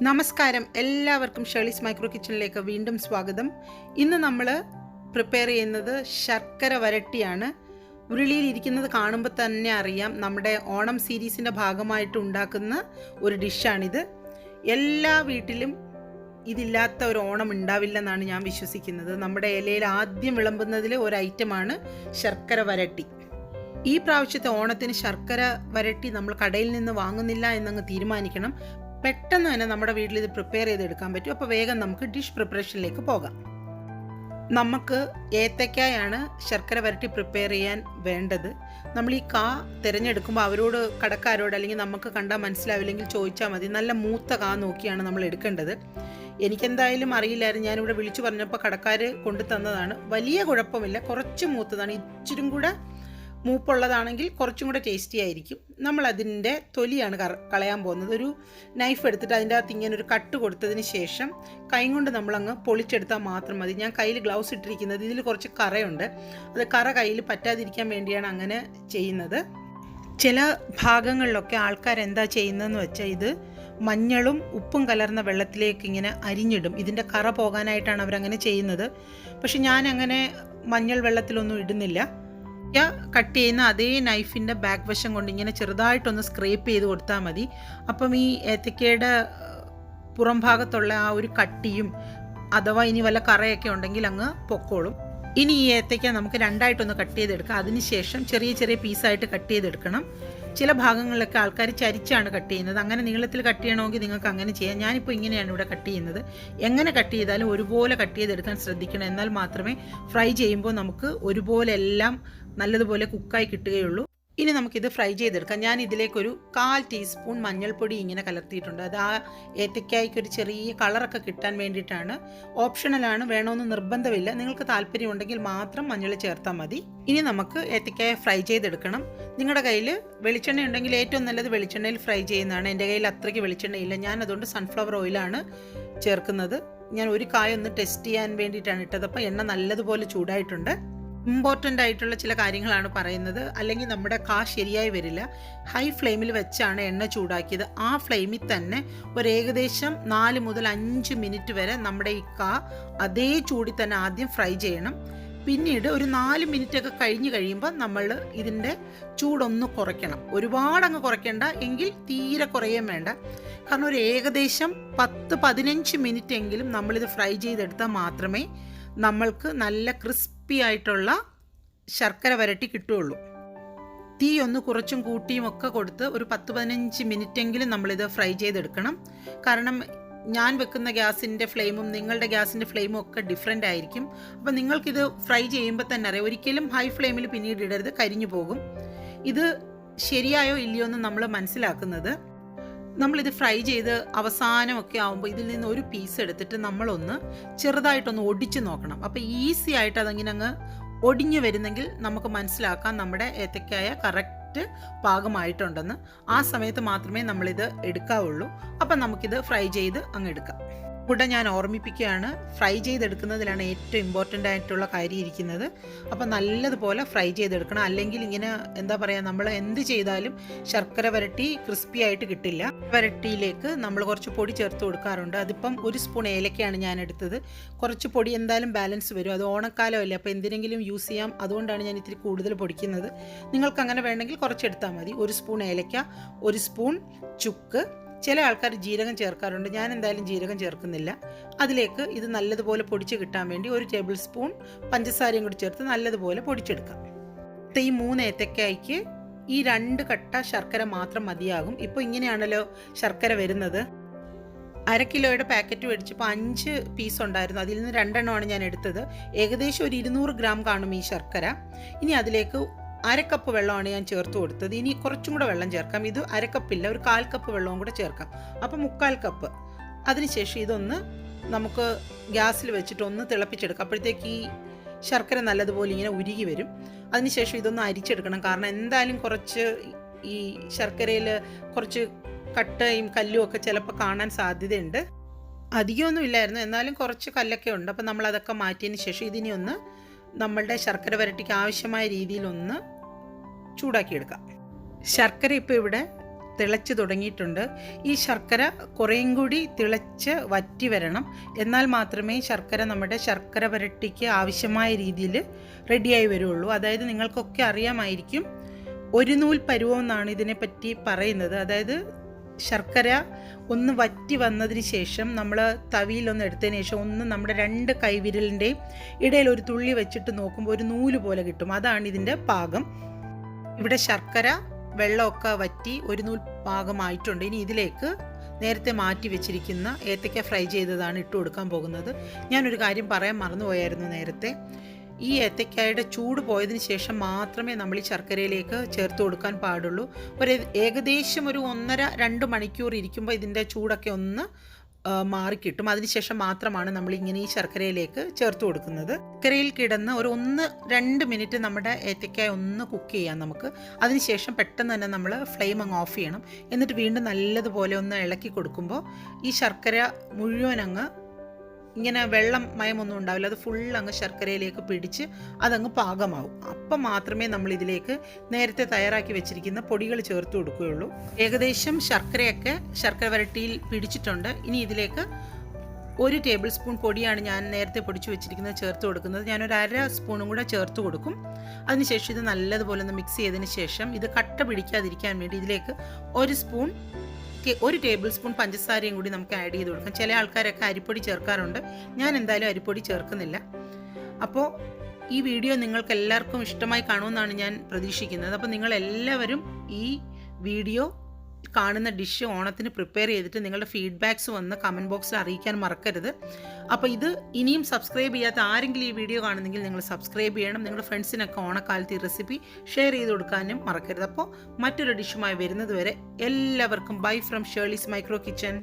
നമസ്കാരം, എല്ലാവർക്കും ഷെർലീസ് മൈക്രോ കിച്ചണിലേക്ക് വീണ്ടും സ്വാഗതം. ഇന്ന് നമ്മൾ പ്രിപ്പയർ ചെയ്യുന്നത് ശർക്കര വരട്ടിയാണ്. ഉരുളിയിലിരിക്കുന്നത് കാണുമ്പോൾ തന്നെ അറിയാം, നമ്മുടെ ഓണം സീരീസിൻ്റെ ഭാഗമായിട്ട് ഉണ്ടാക്കുന്ന ഒരു ഡിഷാണിത്. എല്ലാ വീട്ടിലും ഇതില്ലാത്ത ഒരു ഓണം ഉണ്ടാവില്ലെന്നാണ് ഞാൻ വിശ്വസിക്കുന്നത്. നമ്മുടെ ഇലയിൽ ആദ്യം വിളമ്പുന്നതിൽ ഒരു ഐറ്റമാണ് ശർക്കര വരട്ടി. ഈ പ്രാവശ്യത്തെ ഓണത്തിന് ശർക്കര വരട്ടി നമ്മൾ കടയിൽ നിന്ന് വാങ്ങുന്നില്ല എന്നങ്ങ് തീരുമാനിക്കണം. പെട്ടെന്ന് തന്നെ നമ്മുടെ വീട്ടിൽ ഇത് പ്രിപ്പയർ ചെയ്തെടുക്കാൻ പറ്റും. അപ്പോൾ വേഗം നമുക്ക് ഡിഷ് പ്രിപ്പറേഷനിലേക്ക് പോകാം. നമുക്ക് ഏത്തക്കായാണ് ശർക്കര വരട്ടി പ്രിപ്പയർ ചെയ്യാൻ വേണ്ടത്. നമ്മൾ ഈ തിരഞ്ഞെടുക്കുമ്പോൾ അവരോട്, കടക്കാരോട് അല്ലെങ്കിൽ നമുക്ക് കണ്ടാൽ മനസ്സിലാവില്ലെങ്കിൽ ചോദിച്ചാൽ മതി. നല്ല മൂത്ത നോക്കിയാണ് നമ്മൾ എടുക്കേണ്ടത്. എനിക്കെന്തായാലും അറിയില്ലായിരുന്നു. ഞാനിവിടെ വിളിച്ചു പറഞ്ഞപ്പോൾ കടക്കാർ കൊണ്ടു തന്നതാണ്. വലിയ കുഴപ്പമില്ല, കുറച്ച് മൂത്തതാണ്. ഇച്ചിരും കൂടെ മൂപ്പുള്ളതാണെങ്കിൽ കുറച്ചും കൂടെ ടേസ്റ്റി ആയിരിക്കും. നമ്മൾ അതിൻ്റെ തൊലിയാണ് കളയാൻ പോകുന്നത്. ഒരു നൈഫ് എടുത്തിട്ട് അതിൻ്റെ അകത്ത് ഇങ്ങനെ ഒരു കട്ട് കൊടുത്തതിന് ശേഷം കൈ കൊണ്ട് നമ്മളങ്ങ് പൊളിച്ചെടുത്താൽ മാത്രം മതി. ഞാൻ കയ്യിൽ ഗ്ലൗസ് ഇട്ടിരിക്കുന്നത്, ഇതിൽ കുറച്ച് കറയുണ്ട്. അത് കറ കയ്യിൽ പറ്റാതിരിക്കാൻ വേണ്ടിയാണ് അങ്ങനെ ചെയ്യുന്നത്. ചില ഭാഗങ്ങളിലൊക്കെ ആൾക്കാർ എന്താ ചെയ്യുന്നതെന്ന് വെച്ചാൽ, ഇത് മഞ്ഞളും ഉപ്പും കലർന്ന വെള്ളത്തിലേക്ക് ഇങ്ങനെ അരിഞ്ഞിടും. ഇതിൻ്റെ കറ പോകാനായിട്ടാണ് അവരങ്ങനെ ചെയ്യുന്നത്. പക്ഷെ ഞാൻ അങ്ങനെ മഞ്ഞൾ വെള്ളത്തിലൊന്നും ഇടുന്നില്ല. കട്ട് ചെയ്യുന്ന അതേ നൈഫിൻ്റെ ബാക്ക് വശം കൊണ്ട് ഇങ്ങനെ ചെറുതായിട്ടൊന്ന് സ്ക്രേപ്പ് ചെയ്ത് കൊടുത്താൽ മതി. അപ്പം ഈ ഏത്തക്കയുടെ പുറം ഭാഗത്തുള്ള ആ ഒരു കട്ടിയും അഥവാ ഇനി വല്ല കറയൊക്കെ ഉണ്ടെങ്കിൽ അങ്ങ് പൊക്കോളും. ഇനി ഈ ഏത്തക്ക നമുക്ക് രണ്ടായിട്ടൊന്ന് കട്ട് ചെയ്തെടുക്കാം. അതിനുശേഷം ചെറിയ ചെറിയ പീസായിട്ട് കട്ട് ചെയ്തെടുക്കണം. ചില ഭാഗങ്ങളിലൊക്കെ ആൾക്കാർ ചരിച്ചാണ് കട്ട് ചെയ്യുന്നത്. അങ്ങനെ നീളത്തിൽ കട്ട് ചെയ്യണമെങ്കിൽ നിങ്ങൾക്ക് അങ്ങനെ ചെയ്യാം. ഞാനിപ്പോൾ ഇങ്ങനെയാണ് ഇവിടെ കട്ട് ചെയ്യുന്നത്. എങ്ങനെ കട്ട് ചെയ്താലും ഒരുപോലെ കട്ട് ചെയ്തെടുക്കാൻ ശ്രദ്ധിക്കണം. എന്നാൽ മാത്രമേ ഫ്രൈ ചെയ്യുമ്പോൾ നമുക്ക് ഒരുപോലെ എല്ലാം നല്ലതുപോലെ കുക്കായി കിട്ടുകയുള്ളൂ. ഇനി നമുക്കിത് ഫ്രൈ ചെയ്തെടുക്കാം. ഞാൻ ഇതിലേക്കൊരു 1/4 ടീസ്പൂൺ മഞ്ഞൾപ്പൊടി ഇങ്ങനെ കലർത്തിയിട്ടുണ്ട്. അത് ആ ഏത്തക്കായ്ക്കൊരു ചെറിയ കളറൊക്കെ കിട്ടാൻ വേണ്ടിയിട്ടാണ്. ഓപ്ഷണലാണ്, വേണമെന്ന് നിർബന്ധമില്ല. നിങ്ങൾക്ക് താല്പര്യമുണ്ടെങ്കിൽ മാത്രം മഞ്ഞൾ ചേർത്താൽ മതി. ഇനി നമുക്ക് ഏത്തക്കായ ഫ്രൈ ചെയ്തെടുക്കണം. നിങ്ങളുടെ കയ്യിൽ വെളിച്ചെണ്ണ ഉണ്ടെങ്കിൽ ഏറ്റവും നല്ലത് വെളിച്ചെണ്ണയിൽ ഫ്രൈ ചെയ്യുന്നതാണ്. എൻ്റെ കയ്യിൽ അത്രയ്ക്ക് വെളിച്ചെണ്ണയില്ല. ഞാൻ അതുകൊണ്ട് സൺഫ്ലവർ ഓയിലാണ് ചേർക്കുന്നത്. ഞാൻ ഒരു കായ ഒന്ന് ടെസ്റ്റ് ചെയ്യാൻ വേണ്ടിയിട്ടാണ് ഇട്ടത്. അപ്പോൾ എണ്ണ നല്ലതുപോലെ ചൂടായിട്ടുണ്ട്. ഇമ്പോർട്ടൻ്റ് ആയിട്ടുള്ള ചില കാര്യങ്ങളാണ് പറയുന്നത്, അല്ലെങ്കിൽ നമ്മുടെ ശരിയായി വരില്ല. ഹൈ ഫ്ലെയിമിൽ വെച്ചാണ് എണ്ണ ചൂടാക്കിയത്. ആ ഫ്ലെയിമിൽ തന്നെ ഒരു ഏകദേശം 4 മുതൽ 5 മിനിറ്റ് വരെ നമ്മുടെ ഈ അതേ ചൂടിൽ തന്നെ ആദ്യം ഫ്രൈ ചെയ്യണം. പിന്നീട് ഒരു 4 മിനിറ്റ് ഒക്കെ കഴിഞ്ഞ് കഴിയുമ്പോൾ നമ്മൾ ഇതിൻ്റെ ചൂടൊന്ന് കുറയ്ക്കണം. ഒരുപാട് അങ്ങ് കുറയ്ക്കേണ്ട, എങ്കിൽ തീരെ കുറയുകയും വേണ്ട. കാരണം ഒരു ഏകദേശം 10-15 മിനിറ്റ് എങ്കിലും നമ്മളിത് ഫ്രൈ ചെയ്തെടുത്താൽ മാത്രമേ നമ്മൾക്ക് നല്ല ക്രിസ്പി ആയിട്ടുള്ള ശർക്കര വരട്ടി കിട്ടുകയുള്ളൂ. തീ ഒന്ന് കുറച്ചും കൂട്ടിയും ഒക്കെ കൊടുത്ത് ഒരു 10-15 മിനിറ്റെങ്കിലും നമ്മളിത് ഫ്രൈ ചെയ്തെടുക്കണം. കാരണം ഞാൻ വെക്കുന്ന ഗ്യാസിൻ്റെ ഫ്ലെയിമും നിങ്ങളുടെ ഗ്യാസിൻ്റെ ഫ്ലെയിമും ഒക്കെ ഡിഫറെൻ്റ് ആയിരിക്കും. അപ്പോൾ നിങ്ങൾക്കിത് ഫ്രൈ ചെയ്യുമ്പോൾ തന്നെ അറിയാം. ഒരിക്കലും ഹൈ ഫ്ലെയിമിൽ പിന്നീട് ഇടരുത്, കരിഞ്ഞു പോകും. ഇത് ശരിയായോ ഇല്ലയോ എന്ന് നമ്മൾ മനസ്സിലാക്കുന്നത്, നമ്മളിത് ഫ്രൈ ചെയ്ത് അവസാനമൊക്കെ ആകുമ്പോൾ ഇതിൽ നിന്ന് ഒരു പീസ് എടുത്തിട്ട് നമ്മളൊന്ന് ചെറുതായിട്ടൊന്ന് ഒടിച്ച് നോക്കണം. അപ്പോൾ ഈസി ആയിട്ട് അതങ്ങനെ അങ്ങ് ഒടിഞ്ഞു വരുന്നെങ്കിൽ നമുക്ക് മനസ്സിലാക്കാം നമ്മുടെ ഏത്തക്കായ കറക്റ്റ് പാകമായിട്ടുണ്ടെന്ന്. ആ സമയത്ത് മാത്രമേ നമ്മളിത് എടുക്കാവുള്ളൂ. അപ്പം നമുക്കിത് ഫ്രൈ ചെയ്ത് അങ്ങ് എടുക്കാം. ഇവിടെ ഞാൻ ഓർമ്മിപ്പിക്കുകയാണ്, ഫ്രൈ ചെയ്തെടുക്കുന്നതിലാണ് ഏറ്റവും ഇമ്പോർട്ടൻ്റ് ആയിട്ടുള്ള കാര്യം ഇരിക്കുന്നത്. അപ്പോൾ നല്ലതുപോലെ ഫ്രൈ ചെയ്തെടുക്കണം. അല്ലെങ്കിൽ ഇങ്ങനെ എന്താ പറയുക, നമ്മൾ എന്ത് ചെയ്താലും ശർക്കര വരട്ടി ക്രിസ്പി ആയിട്ട് കിട്ടില്ല. വരട്ടിയിലേക്ക് നമ്മൾ കുറച്ച് പൊടി ചേർത്ത് കൊടുക്കാറുണ്ട്. അതിപ്പം 1 സ്പൂൺ ഏലക്കയാണ് ഞാൻ എടുത്തത്. കുറച്ച് പൊടി എന്തായാലും ബാലൻസ് വരും. അത് ഓണക്കാലമല്ലേ, അപ്പോൾ എന്തിനെങ്കിലും യൂസ് ചെയ്യാം. അതുകൊണ്ടാണ് ഞാൻ ഇത്തിരി കൂടുതൽ പൊടിക്കുന്നത്. നിങ്ങൾക്ക് അങ്ങനെ വേണമെങ്കിൽ കുറച്ചെടുത്താൽ മതി. 1 സ്പൂൺ ഏലക്ക, 1 സ്പൂൺ ചുക്ക്. ചില ആൾക്കാർ ജീരകം ചേർക്കാറുണ്ട്. ഞാൻ എന്തായാലും ജീരകം ചേർക്കുന്നില്ല. അതിലേക്ക് ഇത് നല്ലതുപോലെ പൊടിച്ച് കിട്ടാൻ വേണ്ടി 1 ടേബിൾ സ്പൂൺ പഞ്ചസാരയും കൂടി ചേർത്ത് നല്ലതുപോലെ പൊടിച്ചെടുക്കാം. ഈ 3 ഏത്തക്കായ്ക്ക് ഈ 2 കട്ട ശർക്കര മാത്രം മതിയാകും. ഇപ്പോൾ ഇങ്ങനെയാണല്ലോ ശർക്കര വരുന്നത്. 1/2 കിലോയുടെ പാക്കറ്റ് മേടിച്ചപ്പോൾ 5 പീസ് ഉണ്ടായിരുന്നു. അതിൽ നിന്ന് 2 എണ്ണമാണ് ഞാൻ എടുത്തത്. ഏകദേശം ഒരു 200 ഗ്രാം കാണും ഈ ശർക്കര. ഇനി അതിലേക്ക് 1/2 കപ്പ് വെള്ളമാണ് ഞാൻ ചേർത്ത് കൊടുത്തത്. ഇനി കുറച്ചും കൂടെ വെള്ളം ചേർക്കാം. ഇത് 1/2 കപ്പില്ല, ഒരു 1/4 കപ്പ് വെള്ളവും കൂടെ ചേർക്കാം. അപ്പം 3/4 കപ്പ്. അതിനുശേഷം ഇതൊന്ന് നമുക്ക് ഗ്യാസിൽ വെച്ചിട്ട് ഒന്ന് തിളപ്പിച്ചെടുക്കാം. അപ്പോഴത്തേക്ക് ഈ ശർക്കര നല്ലതുപോലെ ഇങ്ങനെ ഉരുകി വരും. അതിനുശേഷം ഇതൊന്ന് അരിച്ചെടുക്കണം. കാരണം എന്തായാലും കുറച്ച് ഈ ശർക്കരയിൽ കുറച്ച് കട്ടയും കല്ലും ഒക്കെ ചിലപ്പോൾ കാണാൻ സാധ്യതയുണ്ട്. അധികമൊന്നും ഇല്ലായിരുന്നു, എന്നാലും കുറച്ച് കല്ലൊക്കെ ഉണ്ട്. അപ്പം നമ്മളതൊക്കെ മാറ്റിയതിന് ശേഷം ഇതിനെ ഒന്ന് നമ്മളുടെ ശർക്കര വരട്ടിക്ക് ആവശ്യമായ രീതിയിലൊന്ന് ചൂടാക്കിയെടുക്കാം. ശർക്കര ഇപ്പോൾ ഇവിടെ തിളച്ച് തുടങ്ങിയിട്ടുണ്ട്. ഈ ശർക്കര കുറേയും കൂടി തിളച്ച് വറ്റി വരണം. എന്നാൽ മാത്രമേ ശർക്കര നമ്മുടെ ശർക്കര വരട്ടിക്ക് ആവശ്യമായ രീതിയിൽ റെഡിയായി വരുള്ളൂ. അതായത് നിങ്ങൾക്കൊക്കെ അറിയാമായിരിക്കും, ഒരു നൂൽ പരുവം എന്നാണ് ഇതിനെപ്പറ്റി പറയുന്നത്. അതായത് ശർക്കര ഒന്ന് വറ്റി വന്നതിന് ശേഷം നമ്മൾ തവിയിലൊന്ന് എടുത്തതിന് ശേഷം ഒന്ന് നമ്മുടെ 2 കൈവിരലിൻ്റെയും ഇടയിൽ ഒരു തുള്ളി വെച്ചിട്ട് നോക്കുമ്പോൾ ഒരു നൂല് പോലെ കിട്ടും. അതാണ് ഇതിൻ്റെ പാകം. ഇവിടെ ശർക്കര വെള്ളമൊക്കെ വറ്റി ഒരു നൂൽ പാകമായിട്ടുണ്ട്. ഇനി ഇതിലേക്ക് നേരത്തെ മാറ്റി വെച്ചിരിക്കുന്ന ഏത്തയ്ക്ക ഫ്രൈ ചെയ്തതാണ് ഇട്ട് കൊടുക്കാൻ പോകുന്നത്. ഞാനൊരു കാര്യം പറയാൻ മറന്നുപോയായിരുന്നു നേരത്തെ. ഈ ഏത്തയ്ക്കായുടെ ചൂട് പോയതിന് ശേഷം മാത്രമേ നമ്മൾ ഈ ശർക്കരയിലേക്ക് ചേർത്ത് കൊടുക്കാൻ പാടുള്ളൂ. ഏകദേശം ഒരു 1.5-2 മണിക്കൂർ ഇരിക്കുമ്പോൾ ഇതിൻ്റെ ചൂടൊക്കെ ഒന്ന് മാറിക്കിട്ടും. അതിനുശേഷം മാത്രമാണ് നമ്മളിങ്ങനെ ഈ ശർക്കരയിലേക്ക് ചേർത്ത് കൊടുക്കുന്നത്. ശർക്കരയിൽ കിടന്ന് ഒരു 1-2 മിനിറ്റ് നമ്മുടെ ഏത്തയ്ക്കായ ഒന്ന് കുക്ക് ചെയ്യാം നമുക്ക്. അതിനുശേഷം പെട്ടെന്ന് തന്നെ നമ്മൾ ഫ്ലെയിം അങ്ങ് ഓഫ് ചെയ്യണം. എന്നിട്ട് വീണ്ടും നല്ലതുപോലെ ഒന്ന് ഇളക്കി കൊടുക്കുമ്പോൾ ഈ ശർക്കര മുഴുവൻ അങ്ങ് ഇങ്ങനെ വെള്ളം മയമൊന്നും ഉണ്ടാവില്ല, അത് ഫുൾ അങ്ങ് ശർക്കരയിലേക്ക് പിടിച്ച് അതങ്ങ് പാകമാവും. അപ്പം മാത്രമേ നമ്മൾ ഇതിലേക്ക് നേരത്തെ തയ്യാറാക്കി വെച്ചിരിക്കുന്ന പൊടികൾ ചേർത്ത് കൊടുക്കുകയുള്ളൂ. ഏകദേശം ശർക്കരയൊക്കെ ശർക്കര വരട്ടിയിൽ പിടിച്ചിട്ടുണ്ട്. ഇനി ഇതിലേക്ക് 1 ടേബിൾ സ്പൂൺ പൊടിയാണ് ഞാൻ നേരത്തെ പൊടിച്ച് വെച്ചിരിക്കുന്നത് ചേർത്ത് കൊടുക്കുന്നത്. ഞാനൊരു 1/2 സ്പൂണും കൂടെ ചേർത്ത് കൊടുക്കും. അതിനുശേഷം ഇത് നല്ലതുപോലെ ഒന്ന് മിക്സ് ചെയ്തതിന് ശേഷം ഇത് കട്ട പിടിക്കാതിരിക്കാൻ വേണ്ടി ഇതിലേക്ക് 1 ടേബിൾ സ്പൂൺ പഞ്ചസാരയും കൂടി നമുക്ക് ആഡ് ചെയ്ത് കൊടുക്കാം. ചില ആൾക്കാരൊക്കെ അരിപ്പൊടി ചേർക്കാറുണ്ട്. ഞാൻ എന്തായാലും അരിപ്പൊടി ചേർക്കുന്നില്ല. അപ്പോൾ ഈ വീഡിയോ നിങ്ങൾക്ക് എല്ലാവർക്കും ഇഷ്ടമായി കാണുമെന്നാണ് ഞാൻ പ്രതീക്ഷിക്കുന്നത്. അപ്പോൾ നിങ്ങളെല്ലാവരും ഈ വീഡിയോ കാണുന്ന ഡിഷ് ഓണത്തിന് പ്രിപ്പയർ ചെയ്തിട്ട് നിങ്ങളുടെ ഫീഡ്ബാക്ക്സ് വന്ന് കമൻറ്റ് ബോക്സിൽ അറിയിക്കാൻ മറക്കരുത്. അപ്പോൾ ഇത് ഇനിയും സബ്സ്ക്രൈബ് ചെയ്യാത്ത ആരെങ്കിലും ഈ വീഡിയോ കാണുന്നെങ്കിൽ നിങ്ങൾ സബ്സ്ക്രൈബ് ചെയ്യണം. നിങ്ങളുടെ ഫ്രണ്ട്സിനൊക്കെ ഓണക്കാലത്ത് ഈ റെസിപ്പി ഷെയർ ചെയ്ത് കൊടുക്കാനും മറക്കരുത്. അപ്പോൾ മറ്റൊരു ഡിഷുമായി വരുന്നത് വരെ എല്ലാവർക്കും bye from Shirley's micro kitchen.